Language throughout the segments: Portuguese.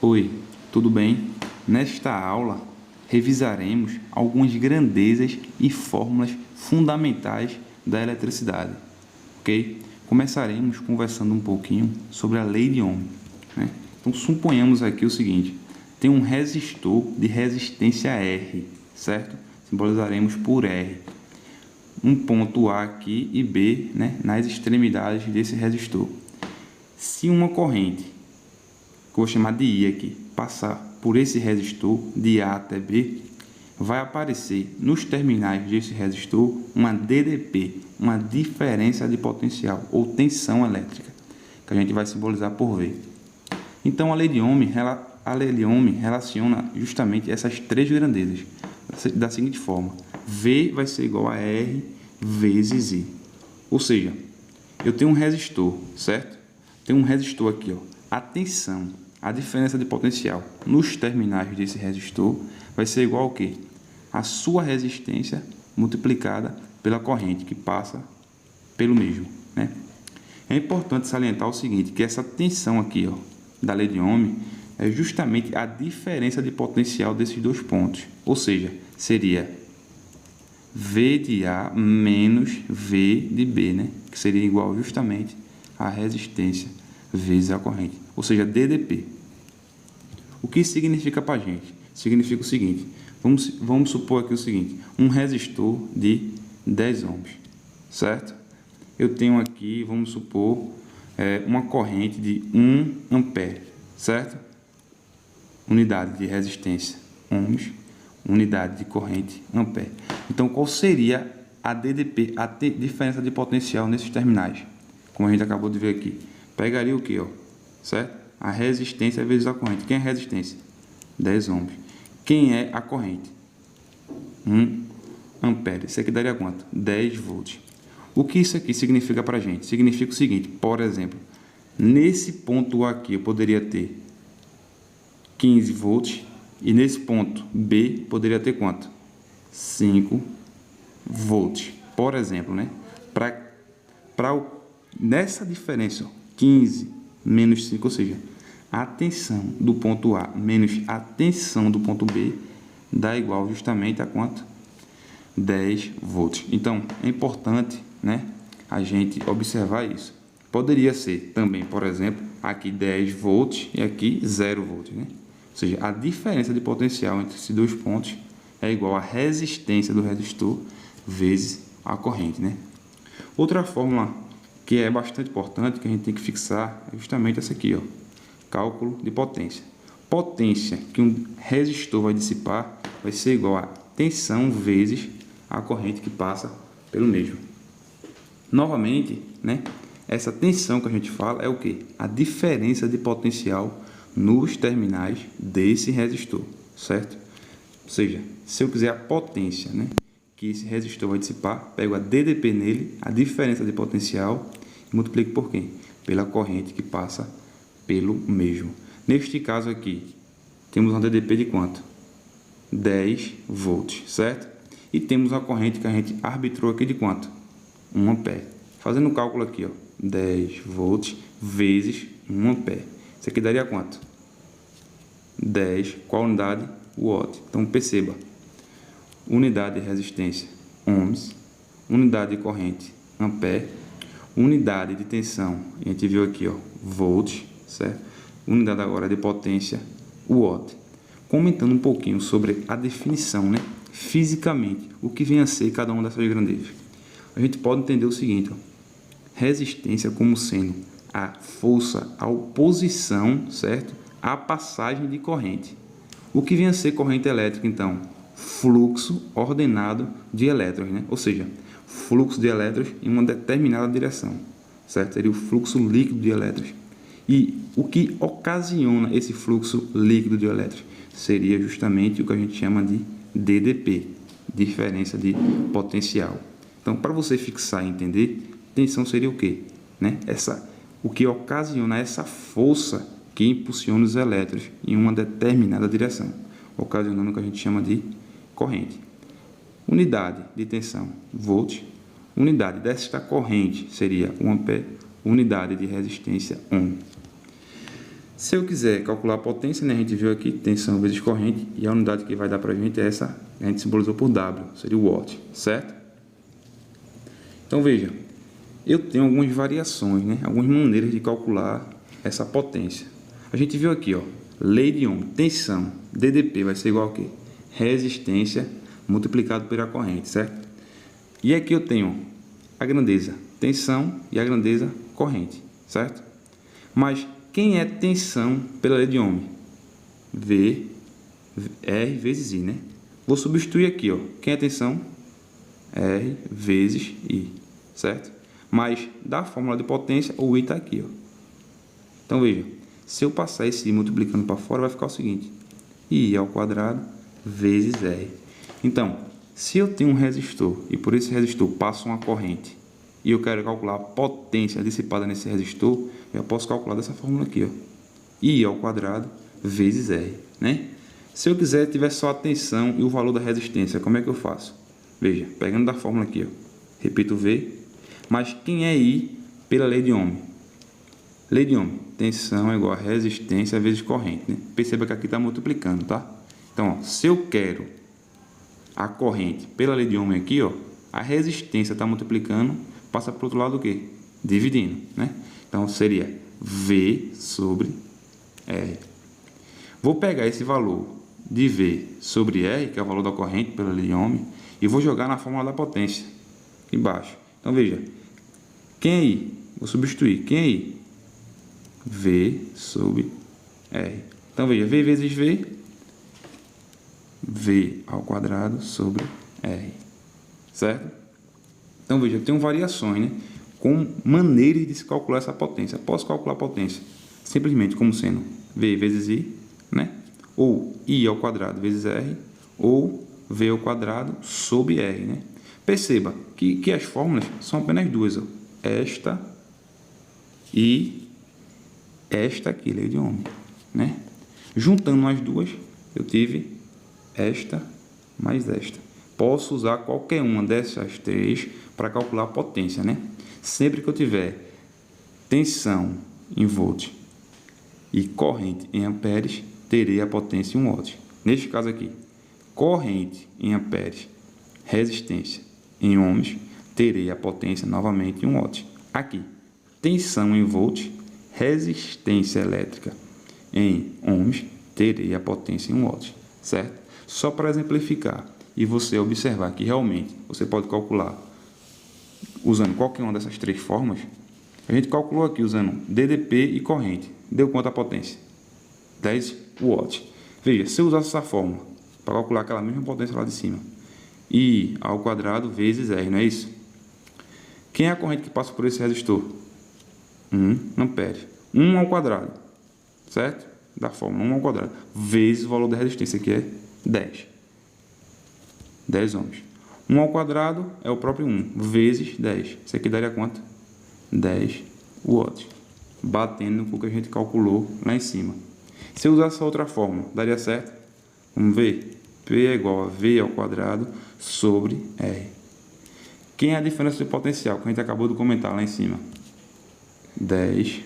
Oi, tudo bem? Nesta aula, revisaremos algumas grandezas e fórmulas fundamentais da eletricidade, ok? Começaremos conversando um pouquinho sobre a lei de Ohm, né? Então, suponhamos aqui o seguinte, tem um resistor de resistência R, certo? Simbolizaremos por R. Um ponto A aqui e B, né, nas extremidades desse resistor. Se uma corrente, que eu vou chamar de I aqui, passar por esse resistor de A até B, vai aparecer nos terminais desse resistor uma DDP, uma diferença de potencial ou tensão elétrica, que a gente vai simbolizar por V. Então, a lei de Ohm relaciona justamente essas três grandezas da seguinte forma: V vai ser igual a R vezes I. Ou seja, eu tenho um resistor, certo? Tem um resistor aqui, ó. A tensão, a diferença de potencial nos terminais desse resistor vai ser igual ao quê? A sua resistência multiplicada pela corrente que passa pelo mesmo, né? É importante salientar o seguinte, que essa tensão aqui, ó, da lei de Ohm é justamente a diferença de potencial desses dois pontos. Ou seja, seria V de A menos V de B, né? Que seria igual justamente a resistência vezes a corrente, ou seja, DDP. O que isso significa para a gente? Significa o seguinte, vamos supor aqui o seguinte, um resistor de 10 ohms, certo? Eu tenho aqui, vamos supor, uma corrente de 1 ampere, certo? Unidade de resistência, ohms, unidade de corrente, ampere. Então, qual seria a DDP, a diferença de potencial nesses terminais? Como a gente acabou de ver aqui. Pegaria o que, ó? Certo? A resistência vezes a corrente. Quem é a resistência? 10 ohms. Quem é a corrente? 1 ampere. Isso aqui daria quanto? 10 volts. O que isso aqui significa para a gente? Significa o seguinte, por exemplo, nesse ponto aqui eu poderia ter 15 volts e nesse ponto B poderia ter quanto? 5 volts, por exemplo, né? Nessa diferença, ó, 15 menos 5, ou seja, a tensão do ponto A menos a tensão do ponto B dá igual justamente a quanto? 10 volts. Então, é importante, né, a gente observar isso. Poderia ser também, por exemplo, aqui 10 volts e aqui 0 volts, né? Ou seja, a diferença de potencial entre esses dois pontos é igual à resistência do resistor vezes a corrente, né? Outra fórmula que é bastante importante, que a gente tem que fixar, é justamente essa aqui, ó, cálculo de potência. Potência que um resistor vai dissipar vai ser igual a tensão vezes a corrente que passa pelo mesmo. Novamente, né, essa tensão que a gente fala é o que? A diferença de potencial nos terminais desse resistor, certo? Ou seja, se eu quiser a potência, né, que esse resistor vai dissipar, pego a DDP nele, a diferença de potencial, e multiplico por quem? Pela corrente que passa pelo mesmo. Neste caso aqui, temos uma DDP de quanto? 10 volts, certo? E temos a corrente que a gente arbitrou aqui de quanto? 1 ampere. Fazendo o cálculo aqui, ó, 10 volts vezes 1 ampere. Isso aqui daria quanto? 10, qual unidade? Watt. Então, perceba, unidade de resistência, ohms, unidade de corrente, ampere, unidade de tensão, a gente viu aqui, ó, volts, certo? Unidade agora de potência, watt. Comentando um pouquinho sobre a definição, né? Fisicamente, o que vem a ser cada uma dessas grandezas. A gente pode entender o seguinte, ó, resistência como sendo a força, a oposição, certo? À passagem de corrente. O que vem a ser corrente elétrica, então? Fluxo ordenado de elétrons, né? Ou seja, fluxo de elétrons em uma determinada direção, certo? Seria o fluxo líquido de elétrons. E o que ocasiona esse fluxo líquido de elétrons seria justamente o que a gente chama de DDP, diferença de potencial. Então, para você fixar e entender, tensão seria o quê? Né? O que ocasiona essa força que impulsiona os elétrons em uma determinada direção, ocasionando o que a gente chama de corrente. Unidade de tensão, volt. Unidade desta corrente seria 1 ampere. Unidade de resistência, ohm. Se eu quiser calcular a potência, né, a gente viu aqui, tensão vezes corrente, e a unidade que vai dar para a gente é essa, que a gente simbolizou por W, seria o watt, certo? Então, veja, eu tenho algumas variações, né, algumas maneiras de calcular essa potência. A gente viu aqui, ó, lei de Ohm, tensão, DDP vai ser igual a quê? Resistência multiplicado pela corrente, certo? E aqui eu tenho a grandeza tensão e a grandeza corrente, certo? Mas quem é tensão pela lei de Ohm? V, R vezes I, né? Vou substituir aqui, ó. Quem é tensão? R vezes I, certo? Mas da fórmula de potência, o I está aqui, ó. Então, veja, se eu passar esse I multiplicando para fora, vai ficar o seguinte. I ao quadrado vezes R. Então, se eu tenho um resistor e por esse resistor passa uma corrente e eu quero calcular a potência dissipada nesse resistor, eu posso calcular dessa fórmula aqui, ó. I ao quadrado vezes R, né? Se eu quiser, tiver só a tensão e o valor da resistência, como é que eu faço? Veja, pegando da fórmula aqui, ó. Repito V, mas quem é I pela lei de Ohm? Lei de Ohm, tensão é igual a resistência vezes corrente, né? Perceba que aqui está multiplicando, tá? Então, ó, se eu quero a corrente pela lei de Ohm aqui, ó, a resistência está multiplicando, passa para o outro lado o quê? Dividindo, né? Então, seria V sobre R. Vou pegar esse valor de V sobre R, que é o valor da corrente pela lei de Ohm, e vou jogar na fórmula da potência, aqui embaixo. Então, veja, quem é I? Vou substituir. Quem é I? V sobre R. Então, veja, V vezes V, V ao quadrado sobre R, certo? Então, veja, eu tenho variações, né, com maneiras de se calcular essa potência. Posso calcular a potência simplesmente como sendo V vezes I, né? Ou I ao quadrado vezes R, ou V ao quadrado sobre R, né? Perceba que as fórmulas são apenas duas, ó. Esta e esta aqui, lei de Ohm, né? Juntando as duas, eu tive esta mais esta. Posso usar qualquer uma dessas três para calcular a potência, né? Sempre que eu tiver tensão em volts e corrente em amperes, terei a potência em 1 watt. Neste caso aqui, corrente em amperes, resistência em ohms, terei a potência novamente em 1 watt. Aqui, tensão em volts, resistência elétrica em ohms, terei a potência em 1 watt, certo? Só para exemplificar e você observar que realmente você pode calcular usando qualquer uma dessas três formas. A gente calculou aqui usando DDP e corrente. Deu quanto a potência? 10 watts. Veja, se eu usasse essa fórmula para calcular aquela mesma potência lá de cima, I ao quadrado vezes R, não é isso? Quem é a corrente que passa por esse resistor? 1 ampere. 1 ao quadrado, certo? Da fórmula 1 ao quadrado, vezes o valor da resistência, que é 10. 10 ohms. 1 ao quadrado é o próprio 1, vezes 10. Isso aqui daria quanto? 10 watts. Batendo no que a gente calculou lá em cima. Se eu usar essa outra fórmula, daria certo? Vamos ver. P é igual a V ao quadrado sobre R. Quem é a diferença de potencial que a gente acabou de comentar lá em cima? 10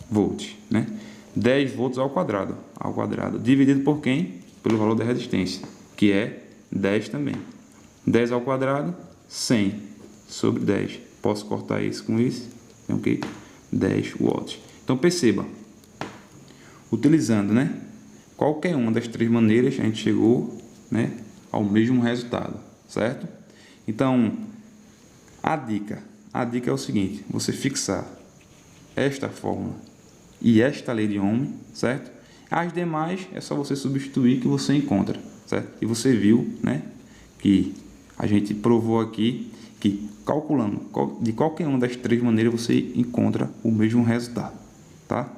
volts, né? 10 volts ao quadrado, dividido por quem? Pelo valor da resistência, que é 10 também. 10 ao quadrado, 100 sobre 10. Posso cortar isso com isso? Tem o quê? 10 watts. Então, perceba, utilizando, né, qualquer uma das três maneiras, a gente chegou, né, ao mesmo resultado, certo? Então, a dica é o seguinte: você fixar esta fórmula e esta lei de Ohm, certo? As demais é só você substituir que você encontra, certo? E você viu, né, que a gente provou aqui que calculando de qualquer uma das três maneiras você encontra o mesmo resultado, tá?